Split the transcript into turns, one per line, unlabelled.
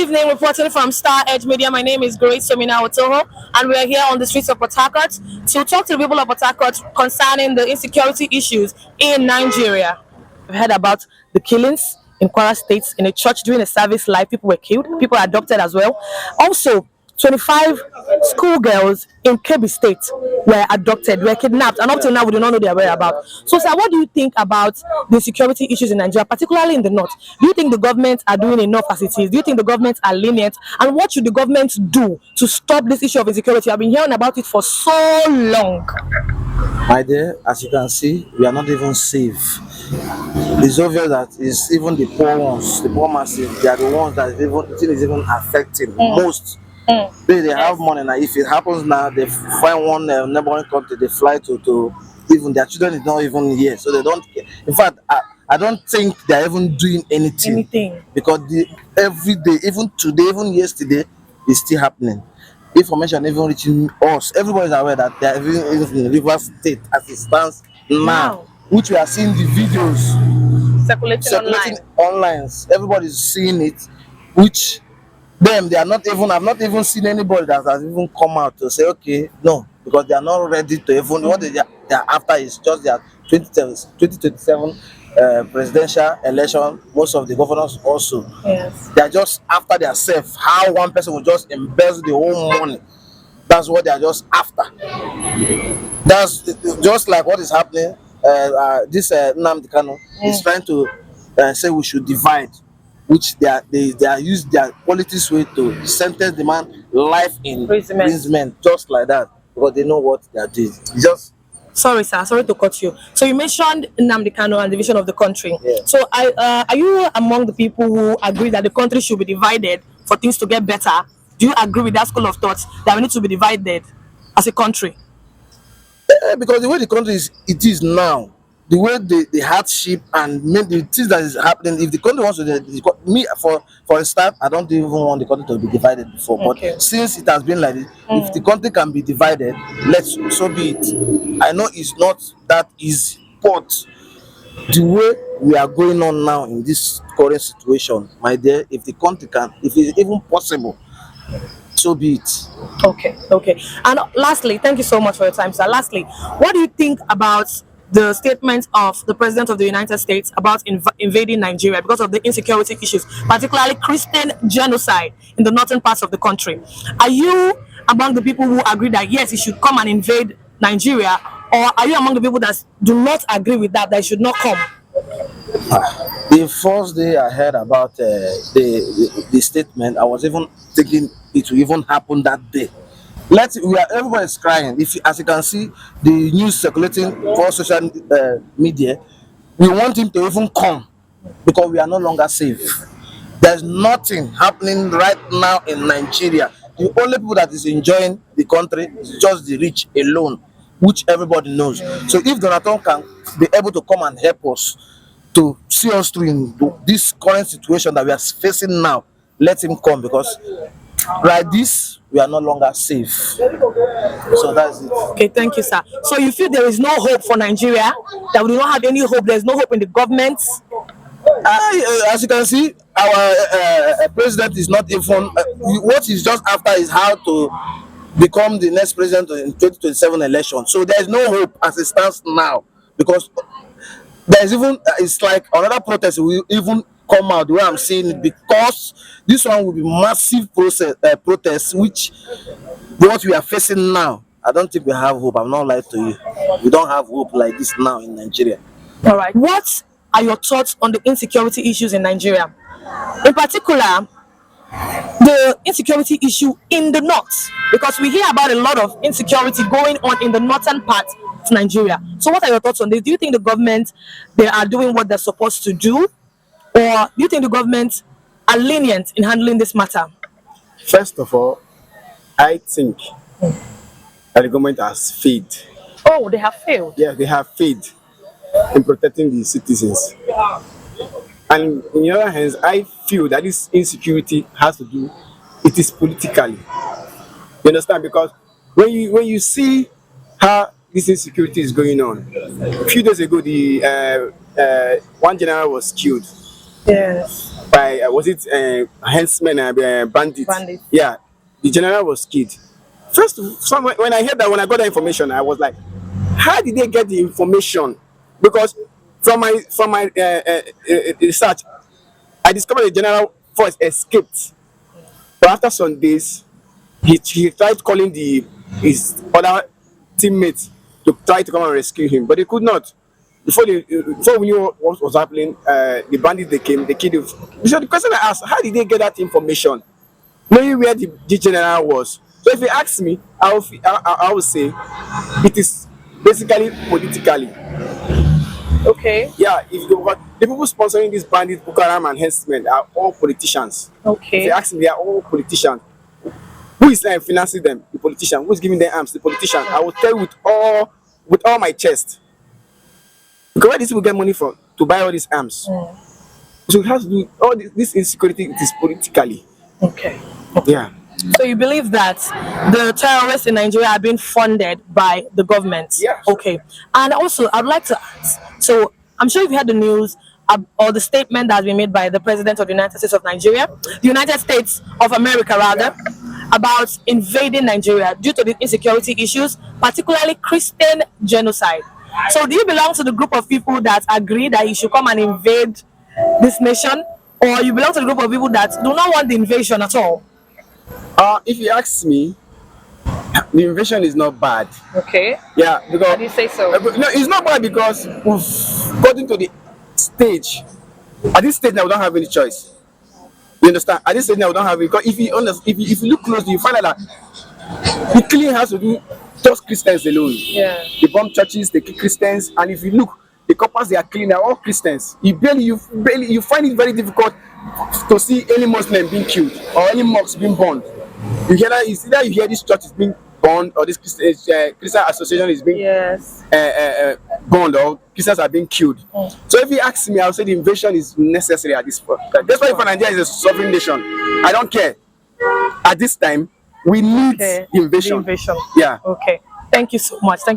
evening, reporting from Star Edge Media. My name is Grace Somina Otoho, and we are here on the streets of Portharcourt to talk to the people of Portharcourt concerning the insecurity issues in Nigeria. We've heard about the killings in Kwara State in a church during a service live. People were killed, people were adopted as well. Also, 25 schoolgirls in Kebbi State were adopted, were kidnapped, and up till now we do not know their whereabouts. So, sir, what do you think about the security issues in Nigeria, particularly in the north? Do you think the government are doing enough as it is? Do you think the government are lenient? And what should the government do to stop this issue of insecurity? I've been hearing about it for so long.
My dear, as you can see, we are not even safe. It's obvious that it's even the poor ones, the poor masses, they are the ones that is even affecting most. They have money now. If it happens now, they find one neighboring country, they fly to even their children is not even here, so they don't care. In fact, I don't think they're even doing anything. Because every day, even today, even yesterday, it's still happening. Information even reaching us. Everybody is aware that they are even in the River State as it stands now, which we are seeing the videos circulating online. Everybody is seeing it, which they are not even. I've not even seen anybody that has even come out to say okay, no, because they are not ready to even. What they are after is just their 2027 presidential election. Most of the governors also, they are just after themselves. How one person will just embezzle the whole money. That's what they are just after. That's just like what is happening. This Nnamdi Kanu is trying to say we should divide, which they are use their politics way to sentence the man life in imprisonment, just like that, because they know what they are doing. Just
sorry, sir. Sorry to cut you. So you mentioned Nnamdi Kanu and the vision of the country.
Yeah.
So are you among the people who agree that the country should be divided for things to get better? Do you agree with that school of thought that we need to be divided as a country?
because the way the country is now, the way the hardship and the things that is happening, if the country wants to, me for a start, I don't even want the country to be divided before. But since it has been like this, if the country can be divided, so be it. I know it's not that easy, but the way we are going on now in this current situation, my dear, if the country can, if it's even possible, so be it.
Okay. And lastly, thank you so much for your time, sir. Lastly, what do you think about the statement of the President of the United States about invading Nigeria because of the insecurity issues, particularly Christian genocide in the northern parts of the country? Are you among the people who agree that yes, he should come and invade Nigeria, or are you among the people that do not agree with that it should not come?
The first day I heard about the statement, I was even thinking it will even happen that day. Everybody is crying. As you can see, the news circulating for social media, we want him to even come because we are no longer safe. There's nothing happening right now in Nigeria. The only people that is enjoying the country is just the rich alone, which everybody knows. So if Donald Trump can be able to come and help us to see us through in this current situation that we are facing now, let him come, because like this, we are no longer safe. So that's it.
Okay, thank you, sir. So you feel there is no hope for Nigeria? That we do not have any hope? There's no hope in the government?
As you can see, our president is not even. What he's just after is how to become the next president in 2027 election. So there is no hope as it stands now, because there's even it's like another protest will even come out the way I'm seeing it, because this one will be massive protest, which what we are facing now. I don't think we have hope. I'm not lying to you. We don't have hope like this now in Nigeria.
All right. What are your thoughts on the insecurity issues in Nigeria? In particular, the insecurity issue in the north, because we hear about a lot of insecurity going on in the northern part of Nigeria. So what are your thoughts on this? Do you think the government, they are doing what they're supposed to do? Or do you think the government are lenient in handling this matter?
First of all, I think that the government has failed.
Oh, they have failed?
Yeah, they have failed in protecting the citizens. And in the other hands, I feel that this insecurity has to do, it is politically. You understand? Because when you see how this insecurity is going on, a few days ago, the one general was killed.
Yes.
by was it henchmen and bandits?
Bandits.
Yeah, the general was killed. First, when I heard that, when I got that information, I was like, how did they get the information? Because from my research, I discovered the general first escaped. But after some days, he tried calling his other teammates to try to come and rescue him, but they could not. Before we knew what was happening, the bandits they came, they killed him. So the question I asked, how did they get that information, knowing where the general was? So if you ask me, I will say it is basically politically.
Okay.
Yeah, if you got the people sponsoring these bandits, Boko Haram and henchmen are all politicians. If you
Okay.
ask me, they are all politicians. Who is financing them? The politician. Who is giving them arms? The politician. I will tell you with all my chest. Because where these people get money from to buy all these arms? So it has to do all this insecurity. It is politically.
Okay.
Yeah.
So you believe that the terrorists in Nigeria are being funded by the government?
Yes.
Okay. And also, I'd like to ask, so I'm sure you've heard the news or the statement that has been made by the President of the United States of Nigeria, the United States of America rather, about invading Nigeria due to the insecurity issues, particularly Christian genocide. So do you belong to the group of people that agree that he should come and invade this nation, or you belong to the group of people that do not want the invasion at all?
If you ask me, the invasion is not bad.
Okay.
Yeah, because
How do you say so?
no, it's not bad because we've gotten to the stage. At this stage now, we don't have any choice. You understand? At this stage now, we don't have it. Because if you look closely, you find out that the killing has to do just Christians alone.
Yeah.
They bomb churches, they kill Christians, and if you look, the couples they are killing are all Christians. You find it very difficult to see any Muslim being killed or any mosque being burned. You hear that? It's either you hear this church is being burned or this Christian association is being
Yes.
burned or Christians are being killed. So if you ask me, I'll say the invasion is necessary at this point. That's why for Nigeria is a sovereign nation. I don't care. At this time, we need
Okay.
the invasion.
The invasion.
Yeah.
Okay. Thank you so much. Thank